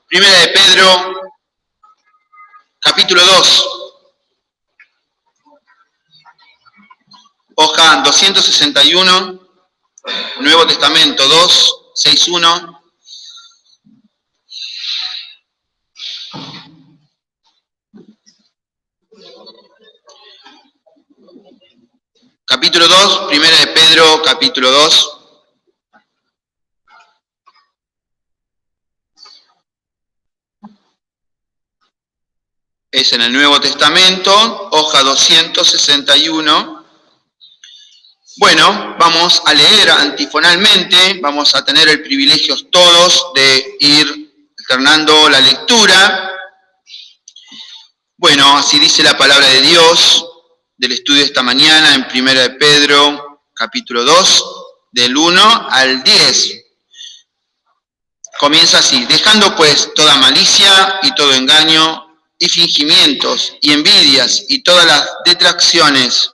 Primera de Pedro, capítulo 2, hoja 261, Nuevo Testamento 261. Capítulo 2, Primera de Pedro, capítulo 2. Es en el Nuevo Testamento, hoja 261. Bueno, vamos a leer antifonalmente, vamos a tener el privilegio todos de ir alternando la lectura. Bueno, así dice la palabra de Dios del estudio de esta mañana en Primera de Pedro, capítulo 2, del 1 al 10. Comienza así: dejando pues toda malicia y todo engaño y fingimientos y envidias y todas las detracciones.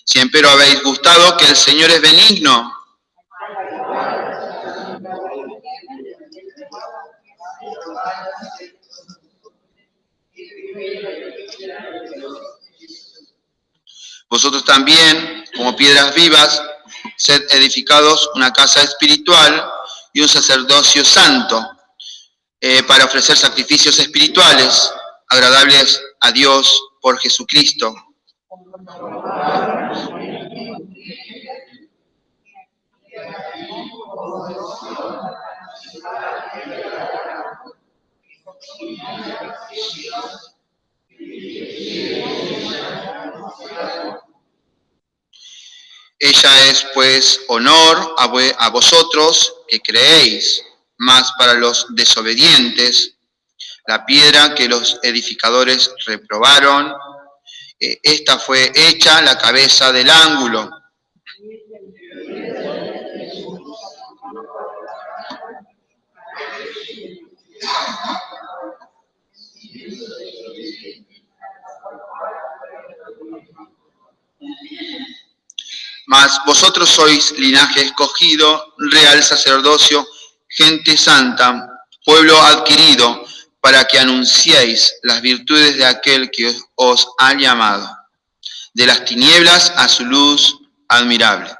Si empero habéis gustado que el Señor es benigno, vosotros también, como piedras vivas, sed edificados una casa espiritual y un sacerdocio santo, para ofrecer sacrificios espirituales agradables a Dios por Jesucristo. Ella es, pues, honor a vosotros que creéis, mas para los desobedientes, la piedra que los edificadores reprobaron, esta fue hecha la cabeza del ángulo. Mas vosotros sois linaje escogido, real sacerdocio, gente santa, pueblo adquirido, para que anunciéis las virtudes de aquel que os ha llamado, de las tinieblas a su luz admirable.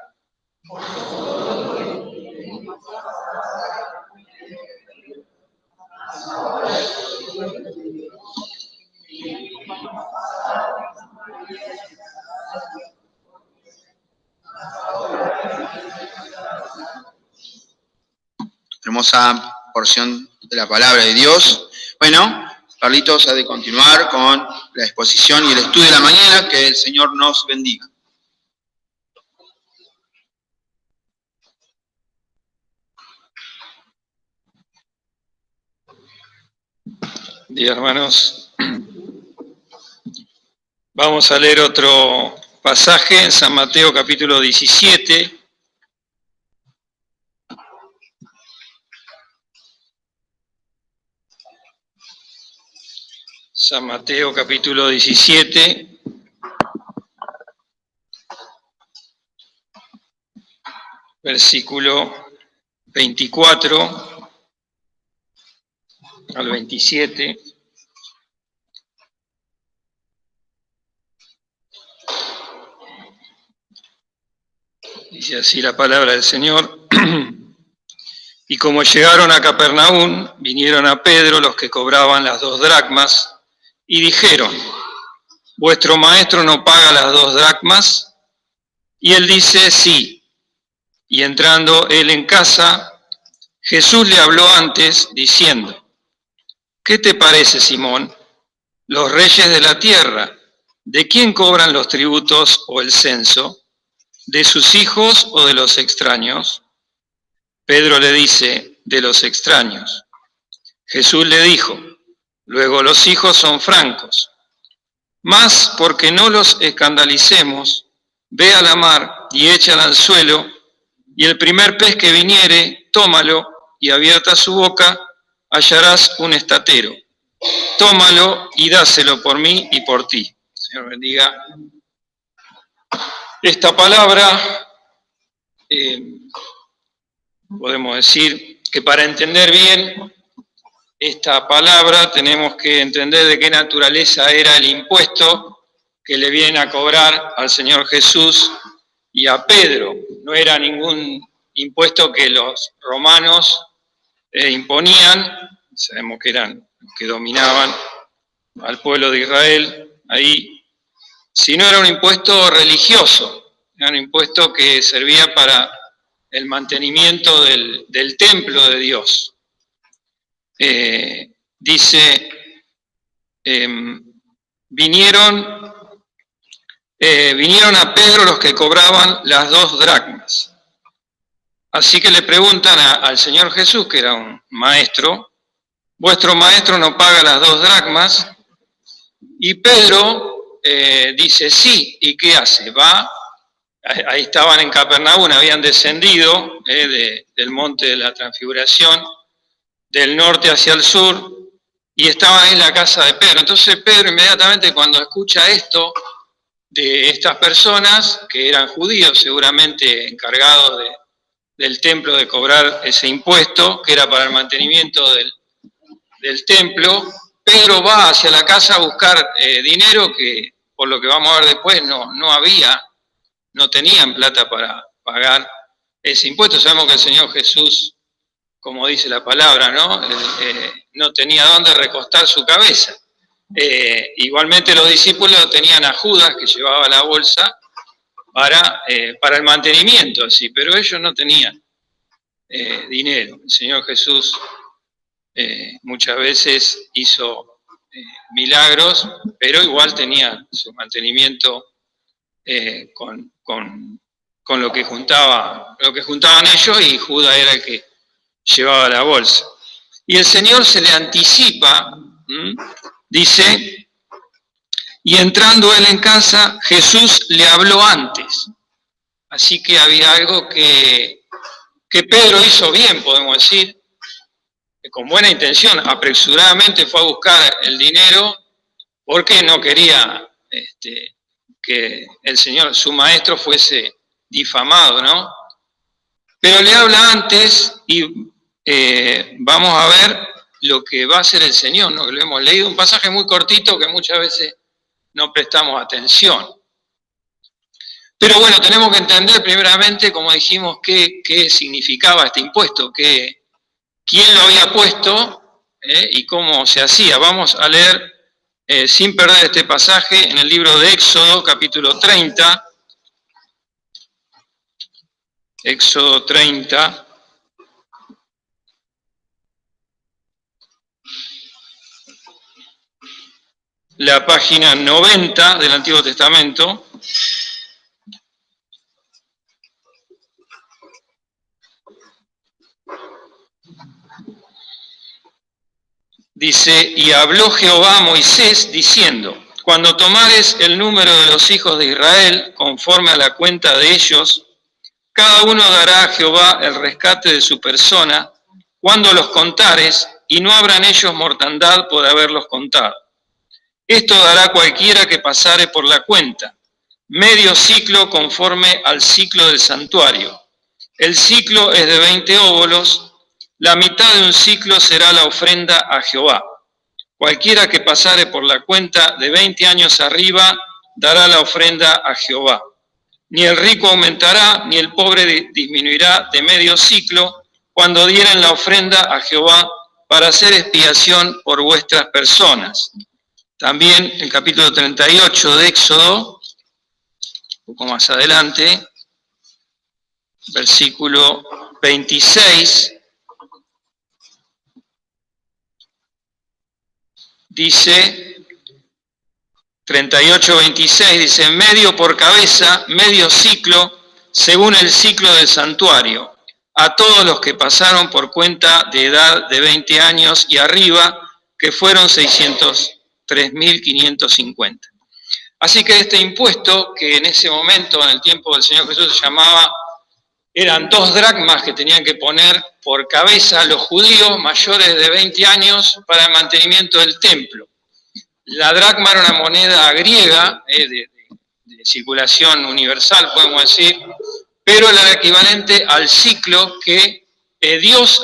Hermosa porción de la palabra de Dios. Bueno, Carlitos ha de continuar con la exposición y el estudio de la mañana. Que el Señor nos bendiga. Bien, hermanos. Vamos a leer otro pasaje en San Mateo capítulo 17. San Mateo capítulo 17, versículo 24 al 27. Dice así la palabra del Señor. Y como llegaron a Capernaum, vinieron a Pedro los que cobraban las 2 dracmas, y dijeron: ¿vuestro maestro no paga las 2 dracmas? Y él dice: sí. Y entrando él en casa, Jesús le habló antes, diciendo: ¿qué te parece, Simón? Los reyes de la tierra, ¿de quién cobran los tributos o el censo? ¿De sus hijos o de los extraños? Pedro le dice: de los extraños. Jesús le dijo: luego los hijos son francos. Mas, porque no los escandalicemos, ve a la mar y echa al anzuelo, y el primer pez que viniere, tómalo, y abierta su boca, hallarás un estatero. Tómalo y dáselo por mí y por ti. Señor bendiga. Esta palabra, podemos decir que para entender bien esta palabra tenemos que entender de qué naturaleza era el impuesto que le vienen a cobrar al Señor Jesús y a Pedro. No era ningún impuesto que los romanos imponían, sabemos que eran los que dominaban al pueblo de Israel ahí, sino era un impuesto religioso, era un impuesto que servía para el mantenimiento del templo de Dios. Dice, vinieron a Pedro los que cobraban las 2 dracmas. Así que le preguntan al Señor Jesús, que era un maestro, ¿vuestro maestro no paga las 2 dracmas? Y Pedro dice, sí, ¿y qué hace? Va, ahí estaban en Capernaum, habían descendido del monte de la Transfiguración, del norte hacia el sur, y estaban ahí en la casa de Pedro. Entonces Pedro inmediatamente cuando escucha esto de estas personas, que eran judíos seguramente encargados del templo de cobrar ese impuesto, que era para el mantenimiento del templo, Pedro va hacia la casa a buscar dinero que, por lo que vamos a ver después, no tenían plata para pagar ese impuesto. Sabemos que el Señor Jesús, como dice la palabra, no tenía dónde recostar su cabeza. Igualmente los discípulos tenían a Judas, que llevaba la bolsa, para el mantenimiento, sí, pero ellos no tenían dinero. El Señor Jesús muchas veces hizo milagros, pero igual tenía su mantenimiento con lo que juntaban ellos, y Judas era el que llevaba la bolsa. Y el Señor se le anticipa, dice, y entrando él en casa, Jesús le habló antes. Así que había algo que Pedro hizo bien, podemos decir, con buena intención, apresuradamente fue a buscar el dinero porque no quería que el Señor, su maestro, fuese difamado, ¿no? Pero le habla antes y vamos a ver lo que va a hacer el Señor, ¿no? Lo hemos leído, un pasaje muy cortito que muchas veces no prestamos atención. Pero bueno, tenemos que entender primeramente, como dijimos, qué significaba este impuesto, quién lo había puesto y cómo se hacía. Vamos a leer, sin perder este pasaje, en el libro de Éxodo, capítulo 30. Éxodo 30. La página 90 del Antiguo Testamento. Dice, y habló Jehová a Moisés diciendo, cuando tomares el número de los hijos de Israel, conforme a la cuenta de ellos, cada uno dará a Jehová el rescate de su persona, cuando los contares, y no habrán ellos mortandad por haberlos contado. Esto dará cualquiera que pasare por la cuenta, medio ciclo conforme al ciclo del santuario. El ciclo es de 20 óbolos, la mitad de un ciclo será la ofrenda a Jehová. Cualquiera que pasare por la cuenta de 20 años arriba, dará la ofrenda a Jehová. Ni el rico aumentará, ni el pobre disminuirá de medio ciclo, cuando dieren la ofrenda a Jehová para hacer expiación por vuestras personas. También el capítulo 38 de Éxodo, un poco más adelante, versículo 26, dice, 38-26, dice, medio por cabeza, medio ciclo, según el ciclo del santuario, a todos los que pasaron por cuenta de edad de 20 años y arriba, que fueron 603.550. Así que este impuesto, que en ese momento, en el tiempo del Señor Jesús, se llamaba, eran 2 dracmas que tenían que poner por cabeza los judíos mayores de 20 años para el mantenimiento del templo. La dracma era una moneda griega, de circulación universal, podemos decir, pero era el equivalente al ciclo que Dios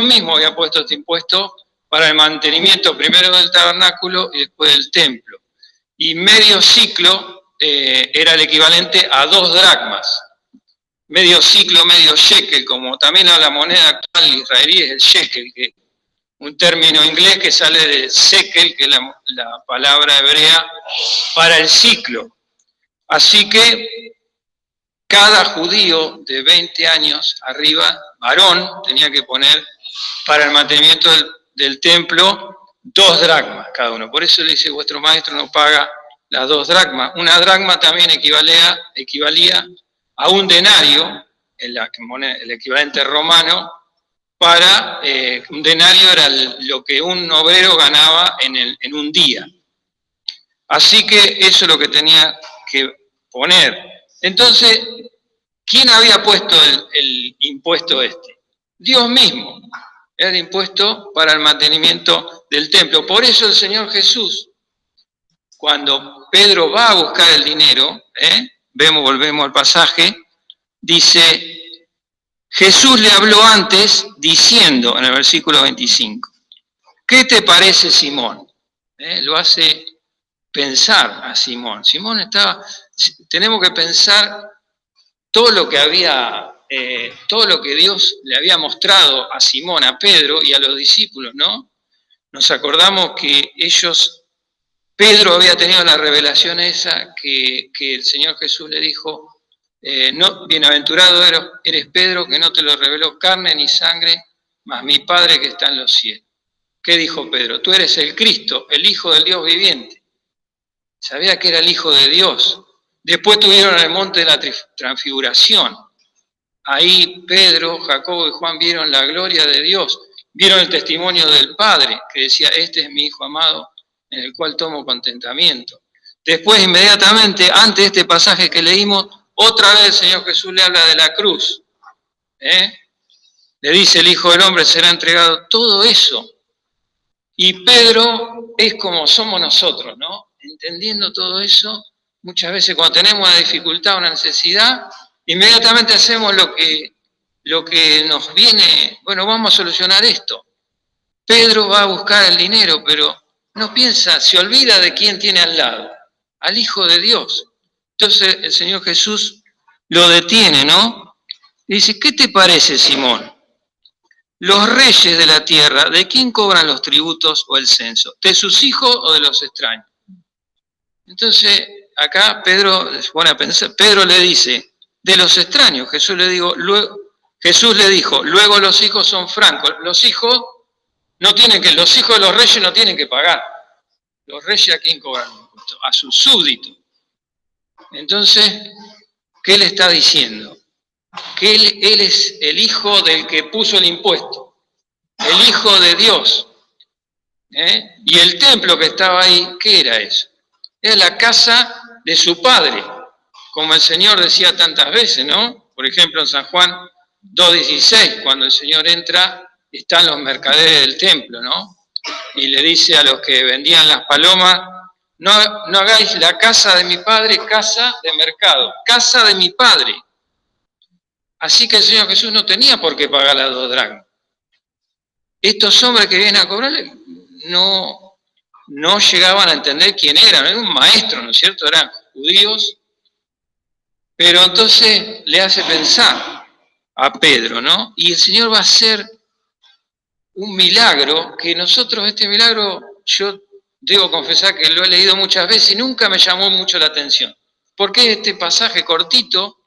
mismo había puesto este impuesto para el mantenimiento primero del tabernáculo y después del templo. Y medio ciclo era el equivalente a 2 dracmas. Medio ciclo, medio shekel, como también a la moneda actual israelí es el shekel, que un término inglés que sale de sekel, que es la palabra hebrea para el ciclo. Así que cada judío de 20 años arriba, varón, tenía que poner para el mantenimiento del templo 2 dracmas cada uno. Por eso le dice, vuestro maestro no paga las 2 dracmas. Una dracma también equivalía a un denario, el equivalente romano, para un denario era lo que un obrero ganaba en un día. Así que eso es lo que tenía que poner. Entonces, ¿quién había puesto el impuesto este? Dios mismo. Era el impuesto para el mantenimiento del templo. Por eso el Señor Jesús, cuando Pedro va a buscar el dinero, volvemos al pasaje, dice, Jesús le habló antes diciendo, en el versículo 25, ¿qué te parece, Simón? Lo hace pensar a Simón. Tenemos que pensar todo lo que Dios le había mostrado a Simón, a Pedro y a los discípulos, ¿no? Nos acordamos que Pedro había tenido la revelación esa que el Señor Jesús le dijo, bienaventurado eres Pedro, que no te lo reveló carne ni sangre, mas mi Padre que está en los cielos. ¿Qué dijo Pedro? Tú eres el Cristo, el Hijo del Dios viviente. Sabía que era el Hijo de Dios. Después tuvieron el monte de la transfiguración. Ahí Pedro, Jacobo y Juan vieron la gloria de Dios, vieron el testimonio del Padre, que decía, este es mi Hijo amado, en el cual tomo contentamiento. Después, inmediatamente, antes de este pasaje que leímos, otra vez el Señor Jesús le habla de la cruz. Le dice, el Hijo del Hombre será entregado, todo eso. Y Pedro es como somos nosotros, ¿no? Entendiendo todo eso, muchas veces cuando tenemos una dificultad, una necesidad, inmediatamente hacemos lo que nos viene, bueno, vamos a solucionar esto. Pedro va a buscar el dinero, pero no piensa, se olvida de quién tiene al lado, al Hijo de Dios. Entonces el Señor Jesús lo detiene, ¿no? Y dice, ¿qué te parece, Simón? Los reyes de la tierra, ¿de quién cobran los tributos o el censo? ¿De sus hijos o de los extraños? Entonces, acá Pedro se pone a pensar, Pedro le dice, de los extraños. Jesús le dijo, luego los hijos son francos. Los hijos de los reyes no tienen que pagar. Los reyes, ¿a quién cobran? A sus súbditos. Entonces, ¿qué le está diciendo? Que él es el hijo del que puso el impuesto, el hijo de Dios. Y el templo que estaba ahí, ¿qué era eso? Era la casa de su padre, como el Señor decía tantas veces, ¿no? Por ejemplo, en San Juan 2:16, cuando el Señor entra, están los mercaderes del templo, ¿no? Y le dice a los que vendían las palomas, no hagáis la casa de mi padre casa de mercado, casa de mi padre. Así que el Señor Jesús no tenía por qué pagar las 2 dracmas. Estos hombres que vienen a cobrarle no llegaban a entender quién eran, era un maestro, ¿no es cierto? Eran judíos, pero entonces le hace pensar a Pedro, ¿no? Y el Señor va a hacer un milagro, que nosotros, este milagro, yo debo confesar que lo he leído muchas veces y nunca me llamó mucho la atención. Porque este pasaje cortito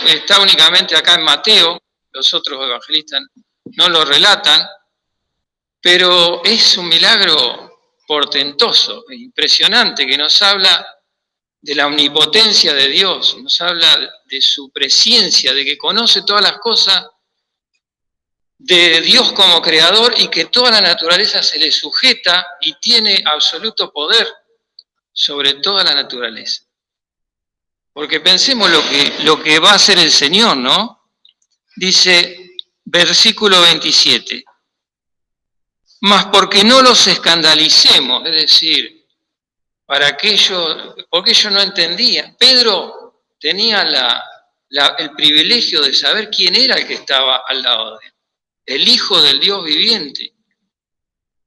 está únicamente acá en Mateo, los otros evangelistas no lo relatan, pero es un milagro portentoso, impresionante, que nos habla de la omnipotencia de Dios, nos habla de su presencia, de que conoce todas las cosas, de Dios como creador y que toda la naturaleza se le sujeta y tiene absoluto poder sobre toda la naturaleza. Porque pensemos lo que va a hacer el Señor, ¿no? Dice, versículo 27, mas porque no los escandalicemos, es decir, porque ellos no entendían. Pedro tenía el privilegio de saber quién era el que estaba al lado de él, el Hijo del Dios viviente.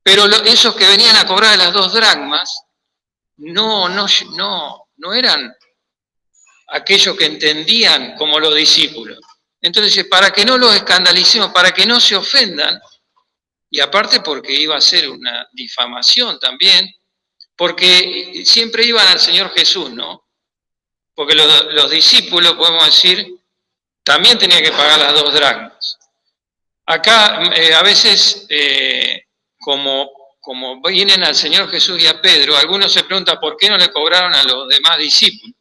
Pero esos que venían a cobrar las 2 dracmas no eran aquellos que entendían como los discípulos. Entonces dice, para que no los escandalicemos, para que no se ofendan, y aparte porque iba a ser una difamación también, porque siempre iban al Señor Jesús, ¿no? Porque los discípulos, podemos decir, también tenían que pagar las 2 dracmas. Acá a veces, como vienen al Señor Jesús y a Pedro, algunos se preguntan por qué no le cobraron a los demás discípulos.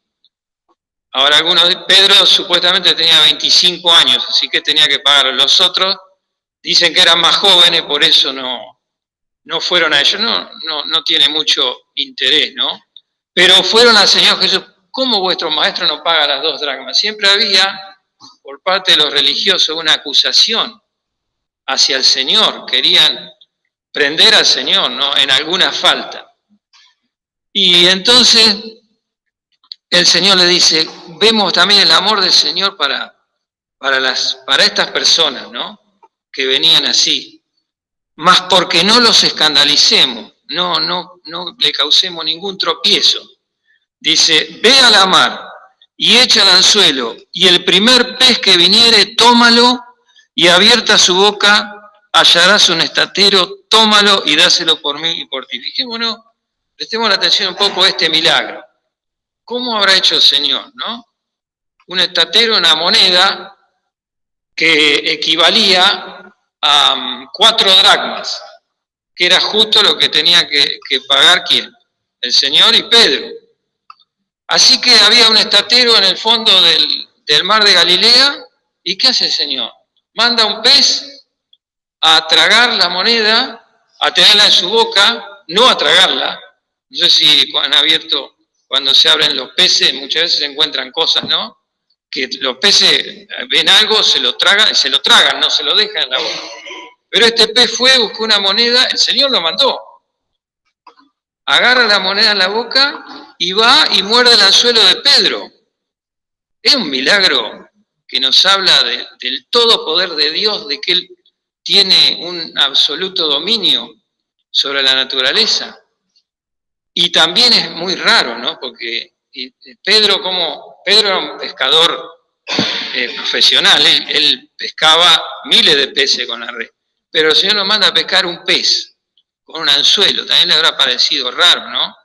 Ahora, Pedro supuestamente tenía 25 años, así que tenía que pagar. Los otros dicen que eran más jóvenes, por eso no fueron a ellos. No tiene mucho interés, ¿no? Pero fueron al Señor Jesús. ¿Cómo vuestro maestro no paga las 2 dracmas? Siempre había, por parte de los religiosos, una acusación hacia el Señor. Querían prender al Señor, ¿no? En alguna falta. Y entonces el Señor le dice, vemos también el amor del Señor para estas personas, ¿no? Que venían así. Mas porque no los escandalicemos, no le causemos ningún tropiezo. Dice, ve a la mar y echa el anzuelo, y el primer pez que viniere, tómalo, y abierta su boca hallarás un estatero, tómalo y dáselo por mí y por ti. Fijémonos, prestemos la atención un poco a este milagro. ¿Cómo habrá hecho el Señor, no? Un estatero, una moneda que equivalía a 4 dracmas, que era justo lo que tenía que pagar ¿quién? El Señor y Pedro. Así que había un estatero en el fondo del mar de Galilea, ¿y qué hace el Señor? Manda un pez a tragar la moneda, a tenerla en su boca, no a tragarla. No sé si han abierto, cuando se abren los peces, muchas veces se encuentran cosas, ¿no? Que los peces ven algo, se lo tragan, no se lo dejan en la boca. Pero este pez fue, buscó una moneda, el Señor lo mandó. Agarra la moneda en la boca y va y muerde el anzuelo de Pedro. Es un milagro que nos habla del todo poder de Dios, de que Él tiene un absoluto dominio sobre la naturaleza. Y también es muy raro, ¿no? Porque Pedro era un pescador profesional, él pescaba miles de peces con la red, pero el Señor lo manda a pescar un pez con un anzuelo, también le habrá parecido raro, ¿no?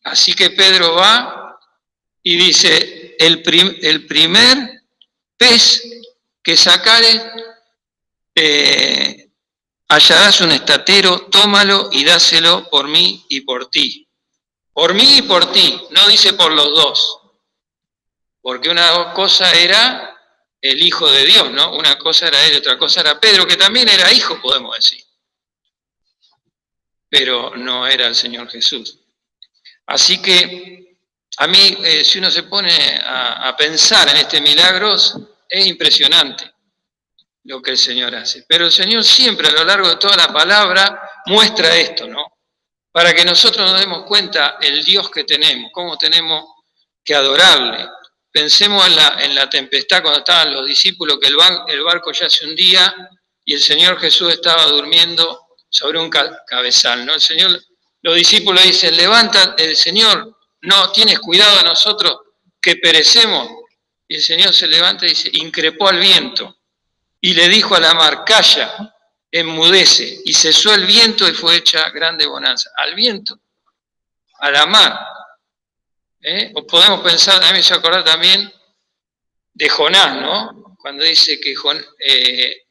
Así que Pedro va y dice, el primer pez que sacare, hallarás un estatero, tómalo y dáselo por mí y por ti. Por mí y por ti, no dice por los dos. Porque una cosa era el Hijo de Dios, ¿no? Una cosa era él, otra cosa era Pedro, que también era hijo, podemos decir. Pero no era el Señor Jesús. Así que a mí, si uno se pone a pensar en este milagro, es impresionante lo que el Señor hace. Pero el Señor siempre a lo largo de toda la palabra muestra esto, ¿no? Para que nosotros nos demos cuenta el Dios que tenemos, cómo tenemos que adorarle. Pensemos en la tempestad cuando estaban los discípulos, que el barco ya se hundía y el Señor Jesús estaba durmiendo sobre un cabezal, ¿no? Los discípulos dicen, levanta, el Señor, no, tienes cuidado de nosotros que perecemos. Y el Señor se levanta y dice, increpó al viento y le dijo a la mar, calla, enmudece. Y cesó el viento y fue hecha grande bonanza. Al viento, a la mar. O podemos pensar, a mí me hizo acordar también de Jonás, ¿no? Cuando dice que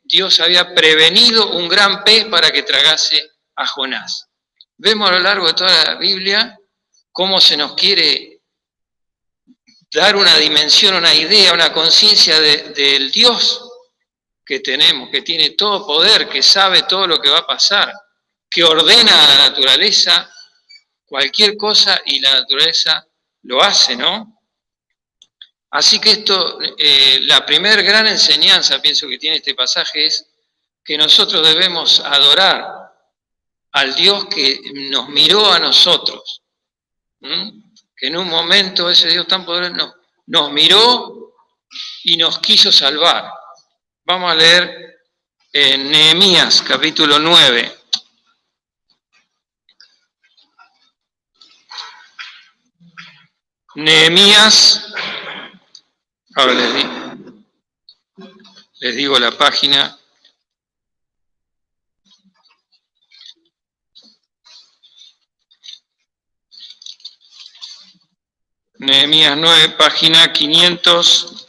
Dios había prevenido un gran pez para que tragase a Jonás. Vemos a lo largo de toda la Biblia cómo se nos quiere dar una dimensión, una idea, una conciencia del Dios que tenemos, que tiene todo poder, que sabe todo lo que va a pasar, que ordena a la naturaleza cualquier cosa y la naturaleza lo hace, ¿no? Así que la primer gran enseñanza, pienso que tiene este pasaje, es que nosotros debemos adorar al Dios que nos miró a nosotros, Que en un momento ese Dios tan poderoso nos miró y nos quiso salvar. Vamos a leer en Nehemías capítulo 9. Nehemías, ahora les digo la página. Nehemías 9, página 532.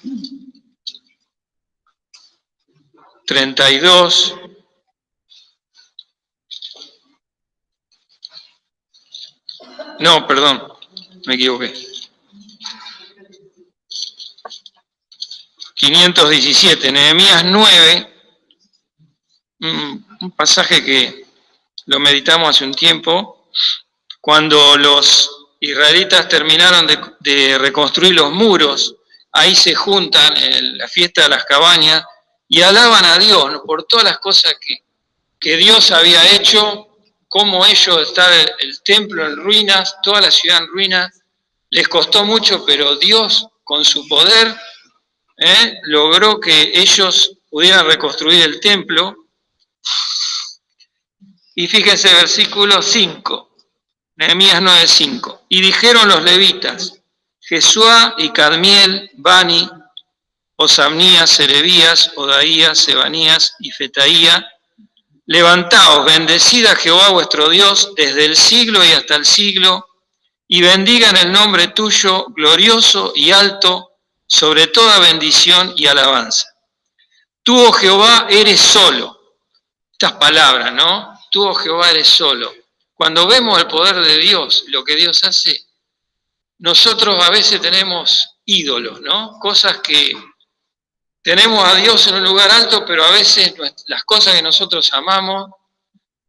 No, perdón, me equivoqué. 517, Nehemías 9, un pasaje que lo meditamos hace un tiempo, cuando los israelitas terminaron de reconstruir los muros, ahí se juntan en la fiesta de las cabañas y alaban a Dios, ¿no?, por todas las cosas que Dios había hecho, cómo ellos estaban el templo en ruinas, toda la ciudad en ruinas, les costó mucho, pero Dios con su poder logró que ellos pudieran reconstruir el templo. Y fíjense, versículo 5. Nehemías 9:5. Y dijeron los levitas, Jesuá y Cadmiel, Bani, Osamnías, Serebías, Odaías, Sebanías y Fetaía, levantaos, bendecid a Jehová vuestro Dios desde el siglo y hasta el siglo, y bendigan el nombre tuyo glorioso y alto sobre toda bendición y alabanza. Tú, oh Jehová, eres solo. Estas palabras, ¿no? Tú, oh Jehová, eres solo. Cuando vemos el poder de Dios, lo que Dios hace, nosotros a veces tenemos ídolos, ¿no? Cosas que tenemos a Dios en un lugar alto, pero a veces las cosas que nosotros amamos,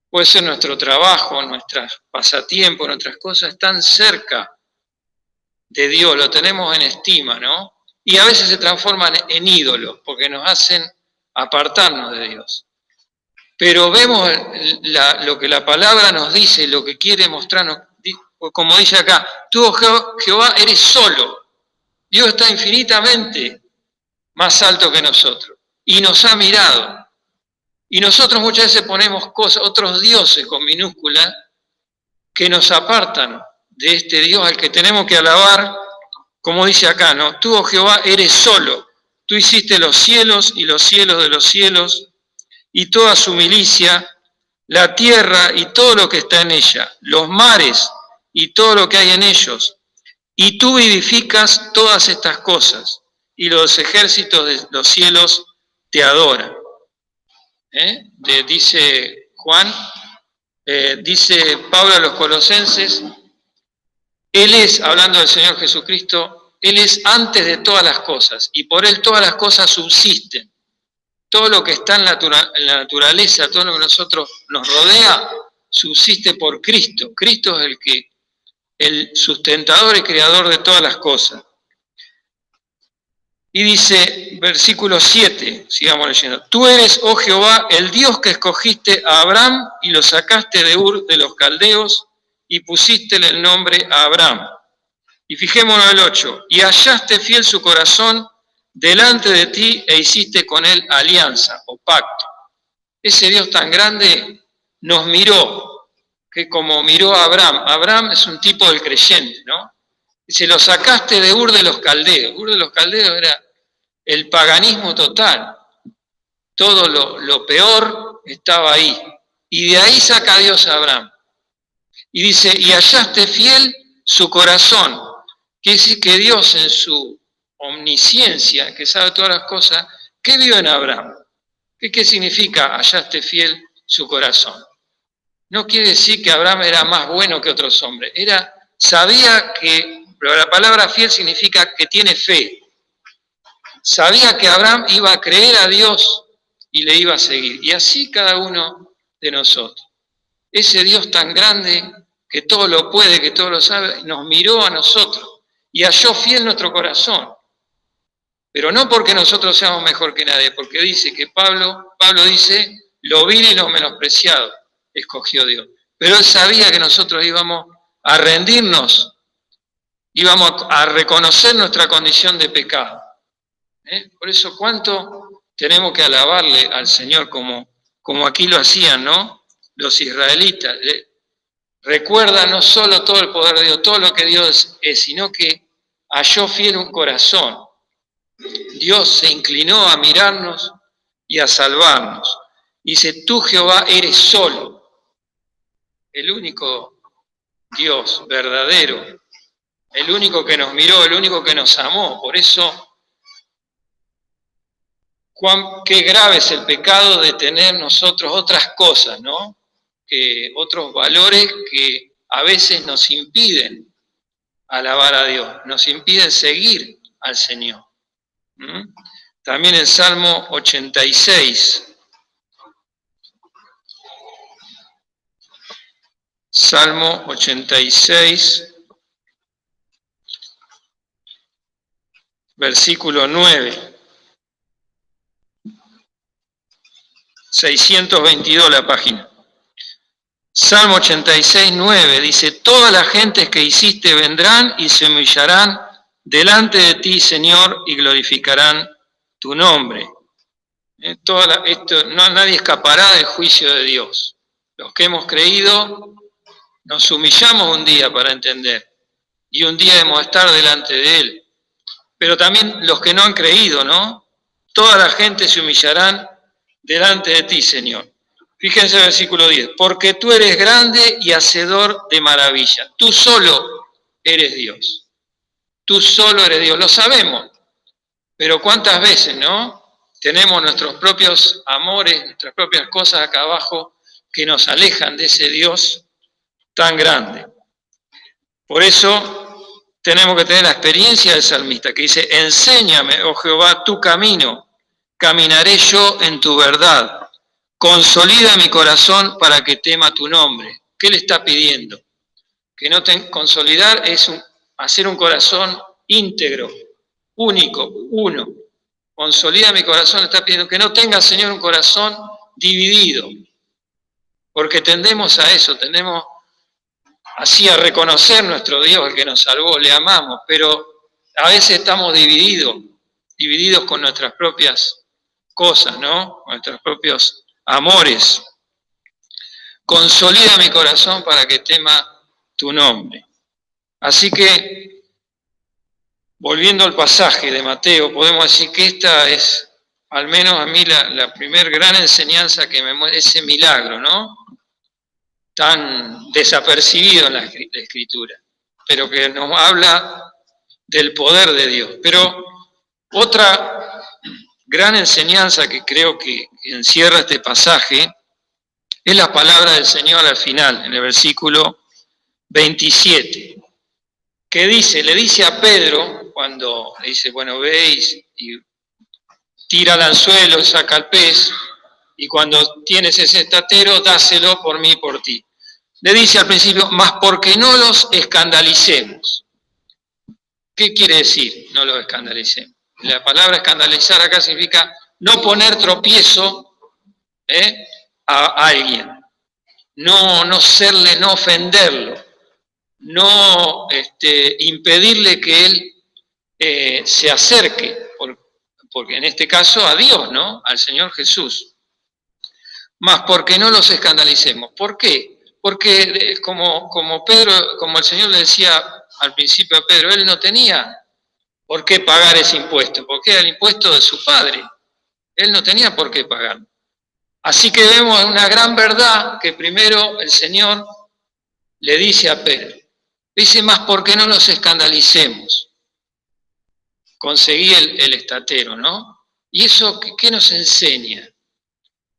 puede ser nuestro trabajo, nuestros pasatiempos, nuestras cosas, están cerca de Dios, lo tenemos en estima, ¿no? Y a veces se transforman en ídolos, porque nos hacen apartarnos de Dios. Pero vemos lo que la palabra nos dice, lo que quiere mostrarnos, como dice acá, tú, oh Jehová, eres solo. Dios está infinitamente más alto que nosotros y nos ha mirado. Y nosotros muchas veces ponemos cosas, otros dioses con minúscula, que nos apartan de este Dios al que tenemos que alabar, como dice acá, ¿no? Tú, oh Jehová, eres solo. Tú hiciste los cielos y los cielos de los cielos, y toda su milicia, la tierra y todo lo que está en ella, los mares y todo lo que hay en ellos. Y tú vivificas todas estas cosas, y los ejércitos de los cielos te adoran. Dice Juan, dice Pablo a los Colosenses, Él es, hablando del Señor Jesucristo, Él es antes de todas las cosas, y por Él todas las cosas subsisten. Todo lo que está en la naturaleza, todo lo que nosotros nos rodea, subsiste por Cristo. Cristo es el sustentador y creador de todas las cosas. Y dice, versículo 7, sigamos leyendo, tú eres, oh Jehová, el Dios que escogiste a Abraham y lo sacaste de Ur de los Caldeos y pusístele el nombre a Abraham. Y fijémonos en el 8, y hallaste fiel su corazón delante de ti e hiciste con él alianza o pacto. Ese Dios tan grande nos miró, que como miró a Abraham, Abraham es un tipo del creyente, ¿no? Dice, lo sacaste de Ur de los Caldeos. Ur de los Caldeos era el paganismo total. Todo lo peor estaba ahí. Y de ahí saca Dios a Abraham. Y dice, y hallaste fiel su corazón. Quiere decir que Dios en su omnisciencia, que sabe todas las cosas, ¿qué vio en Abraham? ¿Qué significa hallaste fiel su corazón? No quiere decir que Abraham era más bueno que otros hombres. Sabía que, pero la palabra fiel significa que tiene fe. Sabía que Abraham iba a creer a Dios y le iba a seguir. Y así cada uno de nosotros. Ese Dios tan grande, que todo lo puede, que todo lo sabe, nos miró a nosotros y halló fiel nuestro corazón. Pero no porque nosotros seamos mejor que nadie, porque dice que Pablo dice, lo vil y lo menospreciado escogió Dios. Pero él sabía que nosotros íbamos a rendirnos íbamos a reconocer nuestra condición de pecado. Por eso, ¿cuánto tenemos que alabarle al Señor como aquí lo hacían, ¿no? Los israelitas. Recuerda no solo todo el poder de Dios, todo lo que Dios es, sino que halló fiel un corazón. Dios se inclinó a mirarnos y a salvarnos. Dice, tú Jehová eres solo, el único Dios verdadero, el único que nos miró, el único que nos amó. Por eso, qué grave es el pecado de tener nosotros otras cosas, ¿no? Que otros valores que a veces nos impiden alabar a Dios, nos impiden seguir al Señor. También el Salmo 86. Salmo 86, versículo 9. 622 la página. Salmo 86, 9 dice, todas las gentes que hiciste vendrán y se humillarán delante de ti, Señor, y glorificarán tu nombre. Nadie escapará del juicio de Dios. Los que hemos creído nos humillamos un día para entender y un día hemos de estar delante de Él. Pero también los que no han creído, ¿no? Toda la gente se humillarán delante de ti, Señor. Fíjense el versículo 10. Porque tú eres grande y hacedor de maravilla. Tú solo eres Dios. Tú solo eres Dios. Lo sabemos. Pero ¿cuántas veces, no? Tenemos nuestros propios amores, nuestras propias cosas acá abajo que nos alejan de ese Dios tan grande. Por eso tenemos que tener la experiencia del salmista que dice, enséñame, oh Jehová, tu camino, caminaré yo en tu verdad. Consolida mi corazón para que tema tu nombre. ¿Qué le está pidiendo? Consolidar es hacer un corazón íntegro, único, uno. Consolida mi corazón, le está pidiendo que no tenga, Señor, un corazón dividido. Porque tendemos a eso, tendemos así a reconocer nuestro Dios, el que nos salvó, le amamos, pero a veces estamos divididos con nuestras propias cosas, ¿no? Nuestros propios amores. Consolida mi corazón para que tema tu nombre. Así que, volviendo al pasaje de Mateo, podemos decir que esta es, al menos a mí, la primer gran enseñanza que me muestra ese milagro, ¿no? Tan desapercibido en la Escritura, pero que nos habla del poder de Dios. Pero otra gran enseñanza que creo que encierra este pasaje es la palabra del Señor al final, en el versículo 27, que le dice a Pedro, cuando le dice, bueno, veis y tira al anzuelo, saca el pez, y cuando tienes ese estatero, dáselo por mí y por ti. Le dice al principio, mas porque no los escandalicemos. ¿Qué quiere decir no los escandalicemos? La palabra escandalizar acá significa no poner tropiezo a alguien, no ofenderlo, no impedirle que él se acerque, porque en este caso a Dios, ¿no? Al Señor Jesús. Mas porque no los escandalicemos. ¿Por qué? Porque como el Señor le decía al principio a Pedro, él no tenía por qué pagar ese impuesto, porque era el impuesto de su padre. Él no tenía por qué pagarlo. Así que vemos una gran verdad que primero el Señor le dice a Pedro. Dice, más porque no los escandalicemos. Conseguí el estatero, ¿no? ¿Y eso qué nos enseña?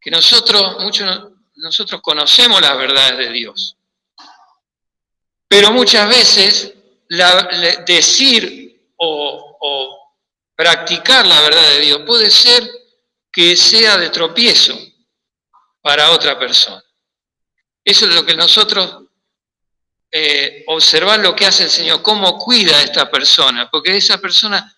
Que nosotros conocemos las verdades de Dios. Pero muchas veces decir o practicar la verdad de Dios puede ser que sea de tropiezo para otra persona. Eso es lo que nosotros observar lo que hace el Señor, cómo cuida a esta persona, porque esa persona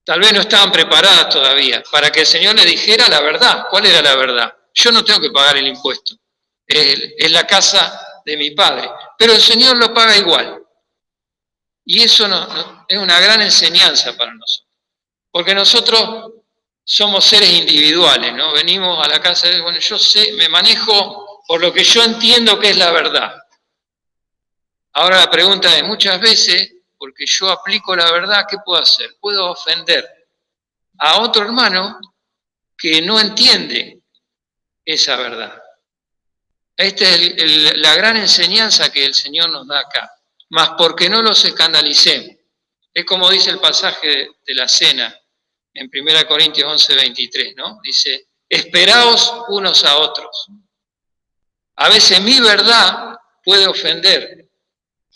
tal vez no estaban preparadas todavía para que el Señor le dijera la verdad. ¿Cuál era la verdad? Yo no tengo que pagar el impuesto, es la casa de mi padre, pero el Señor lo paga igual. Y eso es una gran enseñanza para nosotros. Porque nosotros somos seres individuales, ¿no? Venimos a la casa de, bueno, yo sé, me manejo por lo que yo entiendo que es la verdad. Ahora la pregunta es, muchas veces, porque yo aplico la verdad, ¿qué puedo hacer? Puedo ofender a otro hermano que no entiende esa verdad. Esta es la gran enseñanza que el Señor nos da acá. Mas porque no los escandalicemos. Es como dice el pasaje de la cena en 1 Corintios 11, 23, ¿no? Dice, esperaos unos a otros. A veces mi verdad puede ofender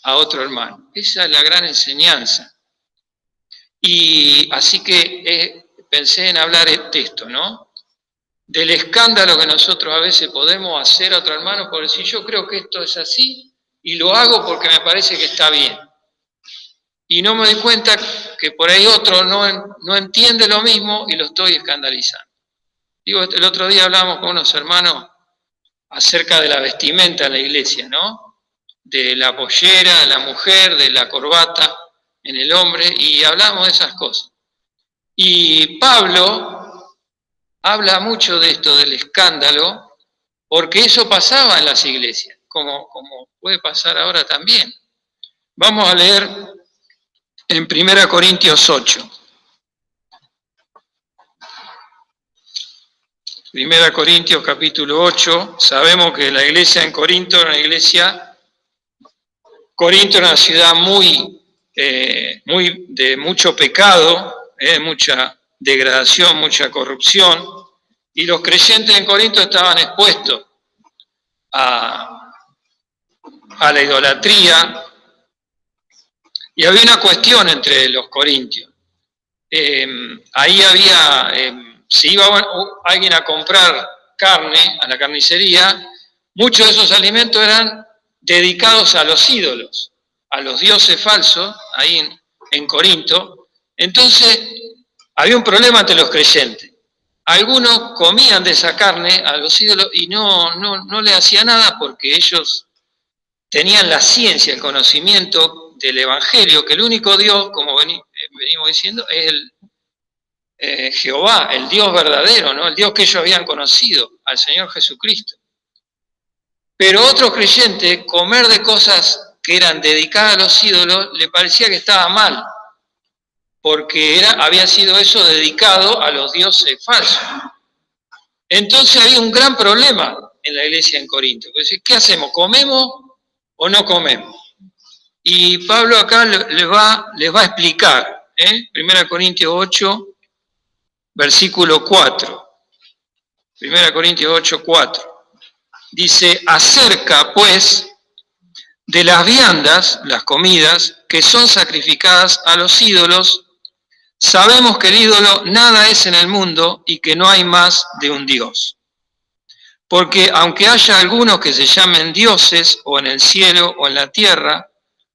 a otro hermano. Esa es la gran enseñanza. Y así que pensé en hablar de esto, ¿no? Del escándalo que nosotros a veces podemos hacer a otro hermano por decir, yo creo que esto es así y lo hago porque me parece que está bien. Y no me doy cuenta que por ahí otro no entiende lo mismo y lo estoy escandalizando. Digo, el otro día hablábamos con unos hermanos acerca de la vestimenta en la iglesia, ¿no? De la pollera, de la mujer, de la corbata en el hombre, y hablamos de esas cosas. Y Pablo habla mucho de esto, del escándalo, porque eso pasaba en las iglesias, como puede pasar ahora también. Vamos a leer en 1 Corintios 8. 1 Corintios capítulo 8, sabemos que la iglesia en Corinto era una iglesia, Corinto era una ciudad muy de mucho pecado, mucha degradación, mucha corrupción, y los creyentes en Corinto estaban expuestos a la idolatría, y había una cuestión entre los corintios. Ahí había, si iba alguien a comprar carne a la carnicería, muchos de esos alimentos eran dedicados a los ídolos, a los dioses falsos, ahí en Corinto. Entonces, había un problema entre los creyentes. Algunos comían de esa carne a los ídolos y no le hacía nada porque ellos tenían la ciencia, el conocimiento del Evangelio, que el único Dios, como venimos diciendo, es Jehová, el Dios verdadero, ¿no? El Dios que ellos habían conocido, al Señor Jesucristo. Pero otros creyentes, comer de cosas que eran dedicadas a los ídolos, le parecía que estaba mal, porque había sido eso dedicado a los dioses falsos. Entonces había un gran problema en la iglesia en Corinto. ¿Qué hacemos? ¿Comemos o no comemos? Y Pablo acá les va a explicar, 1 Corintios 8, versículo 4. 1 Corintios 8, 4. Dice, acerca pues de las viandas, las comidas, que son sacrificadas a los ídolos, sabemos que el ídolo nada es en el mundo y que no hay más de un Dios. Porque aunque haya algunos que se llamen dioses, o en el cielo o en la tierra,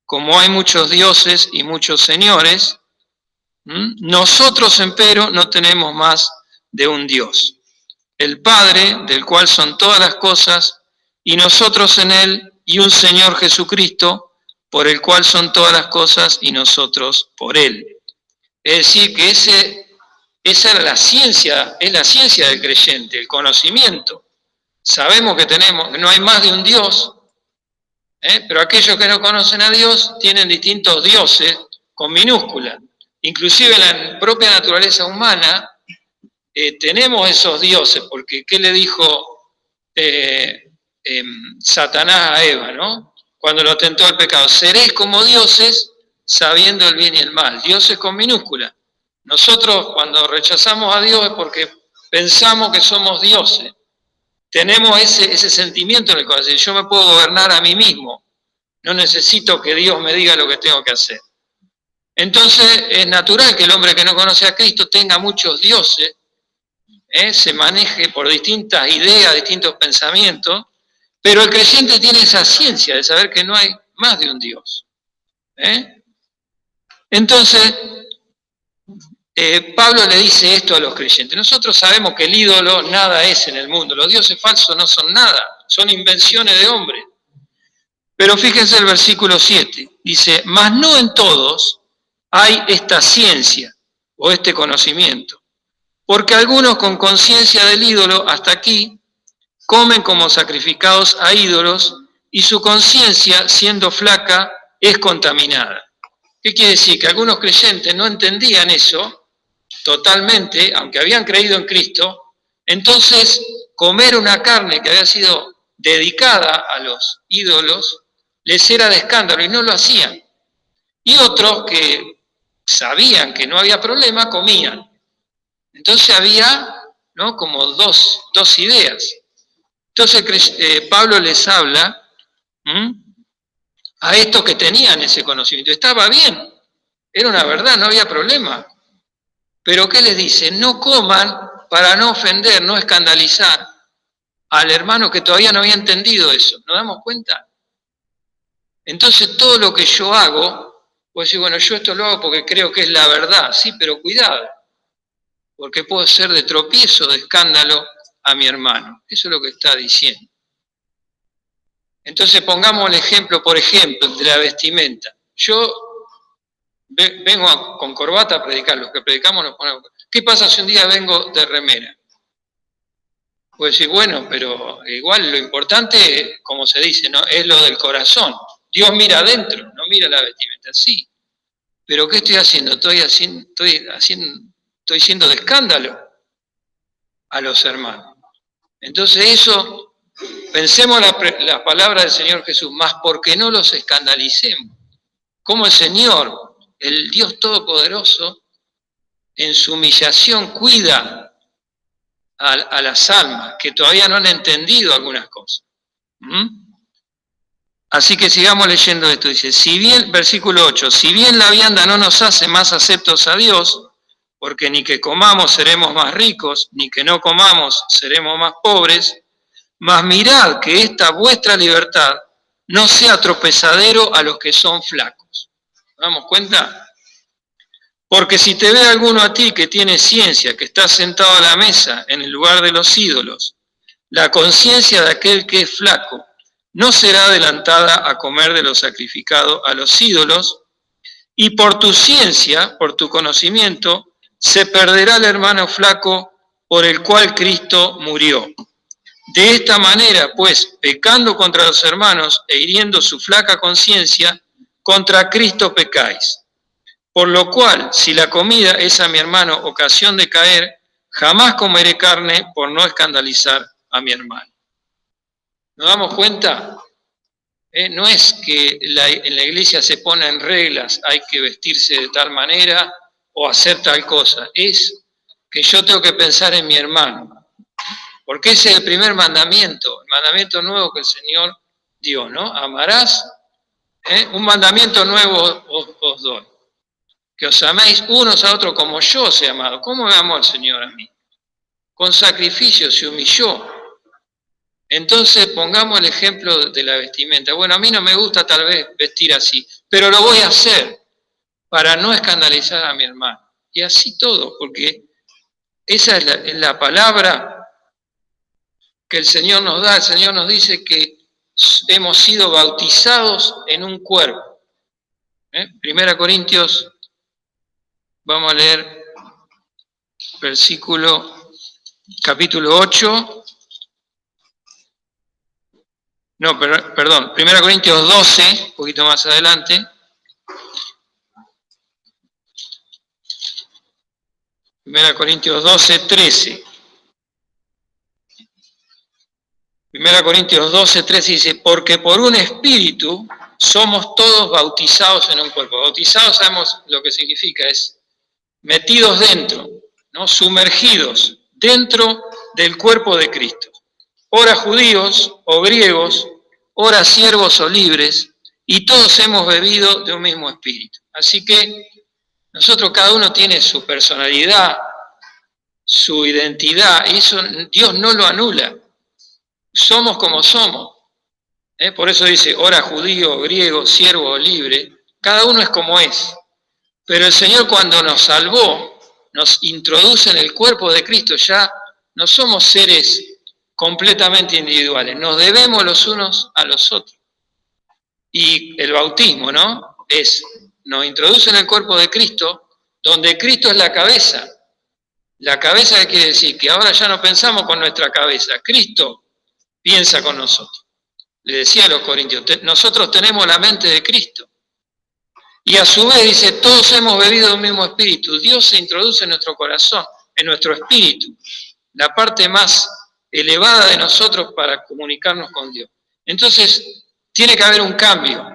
como hay muchos dioses y muchos señores, nosotros empero no tenemos más de un Dios, el Padre, del cual son todas las cosas, y nosotros en Él, y un Señor Jesucristo, por el cual son todas las cosas, y nosotros por Él. Es decir, que esa era la ciencia, es la ciencia del creyente, el conocimiento. Sabemos que no hay más de un Dios, pero aquellos que no conocen a Dios tienen distintos dioses con minúsculas. Inclusive en la propia naturaleza humana tenemos esos dioses, porque ¿qué le dijo Satanás a Eva, ¿no? Cuando lo tentó al pecado? Seréis como dioses sabiendo el bien y el mal. Dioses con minúscula. Nosotros cuando rechazamos a Dios es porque pensamos que somos dioses. Tenemos ese sentimiento en el corazón. Yo me puedo gobernar a mí mismo. No necesito que Dios me diga lo que tengo que hacer. Entonces es natural que el hombre que no conoce a Cristo tenga muchos dioses, se maneje por distintas ideas, distintos pensamientos, pero el creyente tiene esa ciencia de saber que no hay más de un Dios. Entonces, Pablo le dice esto a los creyentes. Nosotros sabemos que el ídolo nada es en el mundo. Los dioses falsos no son nada, son invenciones de hombres. Pero fíjense el versículo 7, dice, mas no en todos hay esta ciencia o este conocimiento, porque algunos con conciencia del ídolo hasta aquí comen como sacrificados a ídolos y su conciencia, siendo flaca, es contaminada. ¿Qué quiere decir? Que algunos creyentes no entendían eso totalmente, aunque habían creído en Cristo, entonces comer una carne que había sido dedicada a los ídolos les era de escándalo y no lo hacían. Y otros que sabían que no había problema, comían. Entonces había, ¿no?, como dos ideas. Entonces Pablo les habla a estos que tenían ese conocimiento. Estaba bien, era una verdad, no había problema. Pero ¿qué les dice? No coman para no ofender, no escandalizar al hermano que todavía no había entendido eso. ¿Nos damos cuenta? Entonces todo lo que yo hago, puedo decir, bueno, yo esto lo hago porque creo que es la verdad. Sí, pero cuidado, porque puedo ser de tropiezo, de escándalo a mi hermano. Eso es lo que está diciendo. Entonces pongamos el ejemplo, por ejemplo, de la vestimenta. Yo vengo con corbata a predicar, los que predicamos nos ponemos. ¿Qué pasa si un día vengo de remera? Puedo decir, bueno, pero igual lo importante, como se dice, ¿no?, es lo del corazón. Dios mira adentro, no mira la vestimenta. Sí, pero ¿qué estoy haciendo? Estoy siendo de escándalo a los hermanos. Entonces eso, pensemos la palabra del Señor Jesús, más porque no los escandalicemos. Como el Señor, el Dios Todopoderoso, en su humillación cuida a las almas que todavía no han entendido algunas cosas. Así que sigamos leyendo esto. Dice, si bien, versículo 8, si bien la vianda no nos hace más aceptos a Dios, porque ni que comamos seremos más ricos, ni que no comamos seremos más pobres, mas mirad que esta vuestra libertad no sea tropezadero a los que son flacos. ¿Nos damos cuenta? Porque si te ve alguno a ti que tiene ciencia, que está sentado a la mesa en el lugar de los ídolos, la conciencia de aquel que es flaco no será adelantada a comer de lo sacrificado a los ídolos, y por tu ciencia, por tu conocimiento, se perderá el hermano flaco por el cual Cristo murió. De esta manera, pues, pecando contra los hermanos e hiriendo su flaca conciencia, contra Cristo pecáis. Por lo cual, si la comida es a mi hermano ocasión de caer, jamás comeré carne por no escandalizar a mi hermano. ¿Nos damos cuenta? No es que en la iglesia se ponen reglas, hay que vestirse de tal manera o hacer tal cosa. Es que yo tengo que pensar en mi hermano. Porque ese es el primer mandamiento, el mandamiento nuevo que el Señor dio, ¿no? Amarás, un mandamiento nuevo os doy. Que os améis unos a otros como yo os he amado. ¿Cómo me amó el Señor a mí? Con sacrificio, se humilló. Entonces pongamos el ejemplo de la vestimenta. Bueno, a mí no me gusta tal vez vestir así, pero lo voy a hacer para no escandalizar a mi hermano. Y así todo, porque esa es la palabra que el Señor nos da. El Señor nos dice que hemos sido bautizados en un cuerpo. Primera Corintios, vamos a leer capítulo 8. No, perdón, 1 Corintios 12, un poquito más adelante. 1 Corintios 12, 13. 1 Corintios 12, 13 dice, porque por un espíritu somos todos bautizados en un cuerpo. Bautizados sabemos lo que significa, es metidos dentro, ¿no?, sumergidos dentro del cuerpo de Cristo. Ora judíos o griegos, ora siervos o libres, y todos hemos bebido de un mismo espíritu. Así que nosotros, cada uno tiene su personalidad, su identidad, y eso Dios no lo anula. Somos como somos. Por eso dice, ora judío, griego, siervo o libre, cada uno es como es. Pero el Señor, cuando nos salvó, nos introduce en el cuerpo de Cristo. Ya no somos seres completamente individuales, nos debemos los unos a los otros. Y el bautismo, ¿no? Nos introduce en el cuerpo de Cristo, donde Cristo es la cabeza. La cabeza, ¿qué quiere decir? Que ahora ya no pensamos con nuestra cabeza, Cristo piensa con nosotros. Le decía a los corintios, nosotros tenemos la mente de Cristo. Y a su vez dice, todos hemos bebido de un mismo espíritu. Dios se introduce en nuestro corazón, en nuestro espíritu, la parte más elevada de nosotros para comunicarnos con Dios. Entonces, tiene que haber un cambio.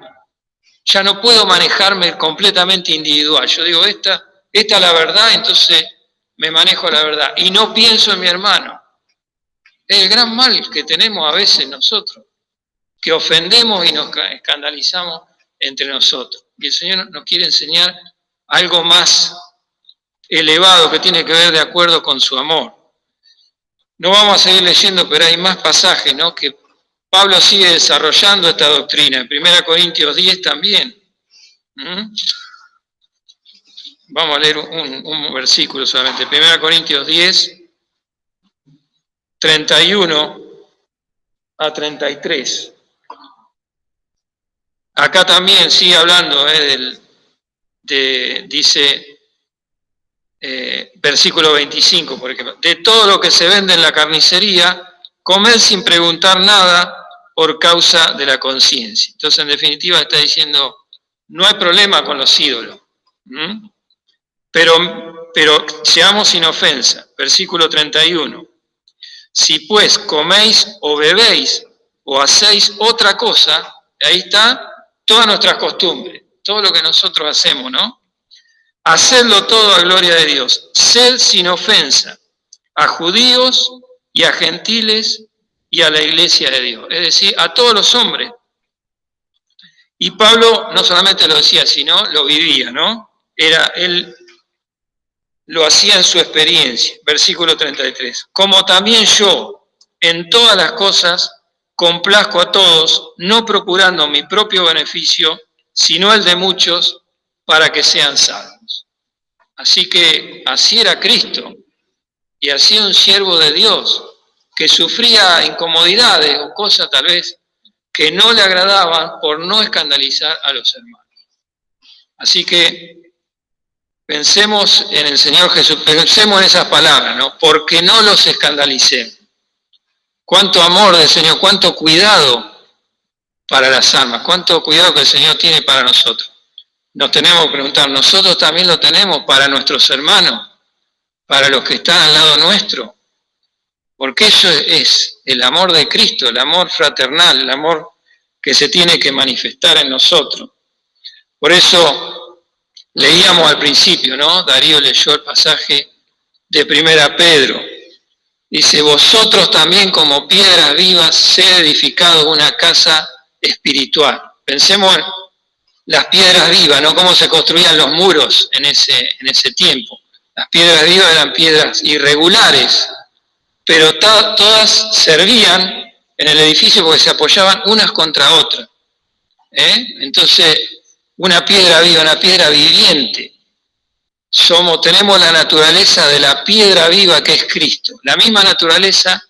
Ya no puedo manejarme completamente individual. Yo digo, esta es la verdad, entonces me manejo la verdad. Y no pienso en mi hermano. Es el gran mal que tenemos a veces nosotros, que ofendemos y nos escandalizamos entre nosotros. Y el Señor nos quiere enseñar algo más elevado que tiene que ver de acuerdo con su amor. No vamos a seguir leyendo, pero hay más pasajes, ¿no? Que Pablo sigue desarrollando esta doctrina. En 1 Corintios 10 también. Vamos a leer un versículo solamente. 1 Corintios 10, 31 a 33. Acá también sigue hablando, dice, versículo 25, por ejemplo, de todo lo que se vende en la carnicería, comer sin preguntar nada por causa de la conciencia. Entonces, en definitiva, está diciendo, no hay problema con los ídolos, pero seamos sin ofensa. Versículo 31. Si pues coméis o bebéis o hacéis otra cosa, ahí está todas nuestras costumbres, todo lo que nosotros hacemos, ¿no? Hacedlo todo a gloria de Dios. Sed sin ofensa a judíos y a gentiles y a la iglesia de Dios, es decir, a todos los hombres. Y Pablo no solamente lo decía, sino lo vivía, ¿no? Él lo hacía en su experiencia. Versículo 33. Como también yo, en todas las cosas, complazco a todos, no procurando mi propio beneficio, sino el de muchos, para que sean salvos. Así que así era Cristo, y así un siervo de Dios, que sufría incomodidades o cosas tal vez que no le agradaban por no escandalizar a los hermanos. Así que pensemos en el Señor Jesús, pensemos en esas palabras, ¿no? Porque no los escandalicemos. Cuánto amor del Señor, cuánto cuidado para las almas, cuánto cuidado que el Señor tiene para nosotros. Nos tenemos que preguntar, ¿nosotros también lo tenemos para nuestros hermanos, para los que están al lado nuestro? Porque eso es el amor de Cristo, el amor fraternal, el amor que se tiene que manifestar en nosotros. Por eso leíamos al principio, ¿no? Darío leyó el pasaje de 1 Pedro. Dice, vosotros también como piedras vivas sed edificados una casa espiritual. Pensemos en las piedras vivas, ¿no? Cómo se construían los muros en ese tiempo. Las piedras vivas eran piedras irregulares, pero todas servían en el edificio porque se apoyaban unas contra otras. Entonces, una piedra viva, una piedra viviente. Tenemos la naturaleza de la piedra viva que es Cristo, la misma naturaleza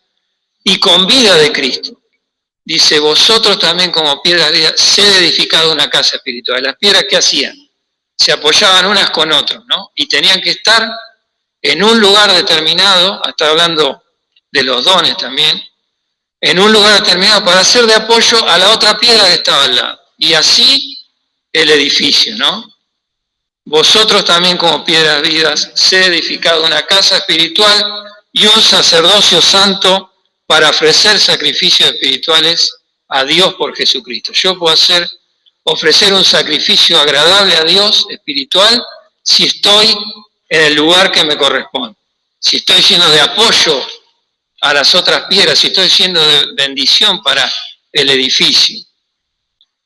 y con vida de Cristo. Dice, vosotros también como piedras vivas, sed edificado una casa espiritual. Las piedras, ¿qué hacían? Se apoyaban unas con otras, ¿no? Y tenían que estar en un lugar determinado, hasta hablando de los dones también, en un lugar determinado para ser de apoyo a la otra piedra que estaba al lado. Y así el edificio, ¿no? Vosotros también como piedras vivas, sed edificado una casa espiritual y un sacerdocio santo para ofrecer sacrificios espirituales a Dios por Jesucristo. Yo puedo ofrecer un sacrificio agradable a Dios espiritual si estoy en el lugar que me corresponde. Si estoy siendo de apoyo a las otras piedras, si estoy siendo de bendición para el edificio.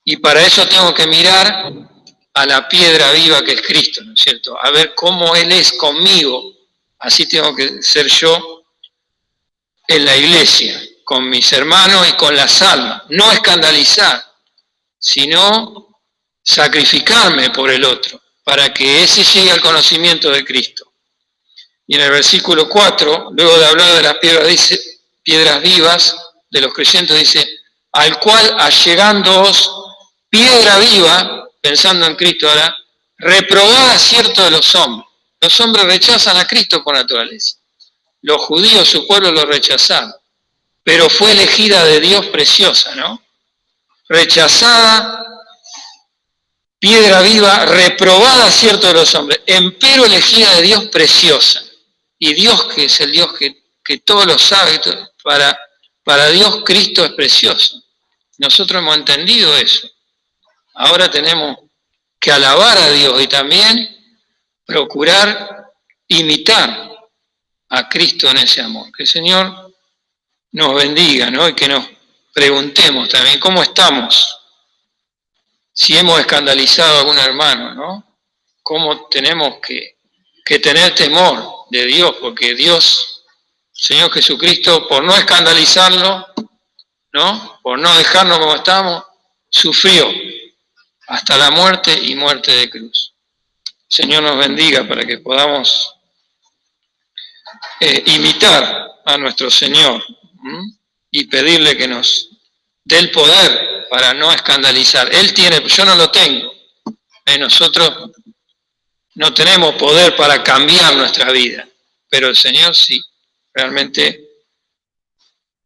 Y para eso tengo que mirar a la piedra viva que es Cristo, ¿no es cierto? A ver cómo Él es conmigo. Así tengo que ser yo en la iglesia, con mis hermanos y con las almas. No escandalizar, sino sacrificarme por el otro, para que ese llegue al conocimiento de Cristo. Y en el versículo 4, luego de hablar de las piedras, dice, piedras vivas de los creyentes, dice, al cual allegándoos piedra viva, pensando en Cristo ahora, reprobada cierto de los hombres. Los hombres rechazan a Cristo por naturaleza. Los judíos, su pueblo, lo rechazaron. Pero fue elegida de Dios preciosa, ¿no? Rechazada, piedra viva, reprobada cierto de los hombres, empero elegida de Dios preciosa. Y Dios, que es el Dios que todo lo sabe, para Dios Cristo es precioso. Nosotros hemos entendido eso. Ahora tenemos que alabar a Dios y también procurar imitar a Cristo en ese amor. Que el Señor nos bendiga, ¿no? Y que nos preguntemos también cómo estamos. Si hemos escandalizado a algún hermano, ¿no? Cómo tenemos que tener temor de Dios, porque Dios, Señor Jesucristo, por no escandalizarlo, ¿no? Por no dejarnos como estamos, sufrió hasta la muerte y muerte de cruz. Señor nos bendiga para que podamos imitar a nuestro Señor y pedirle que nos dé el poder para no escandalizar. Él tiene, yo no lo tengo. Nosotros no tenemos poder para cambiar nuestra vida, pero el Señor sí. Realmente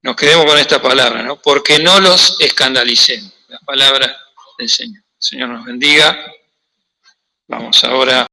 nos quedemos con esta palabra, ¿no? Porque no los escandalicemos. La palabra del Señor. El Señor nos bendiga. Vamos ahora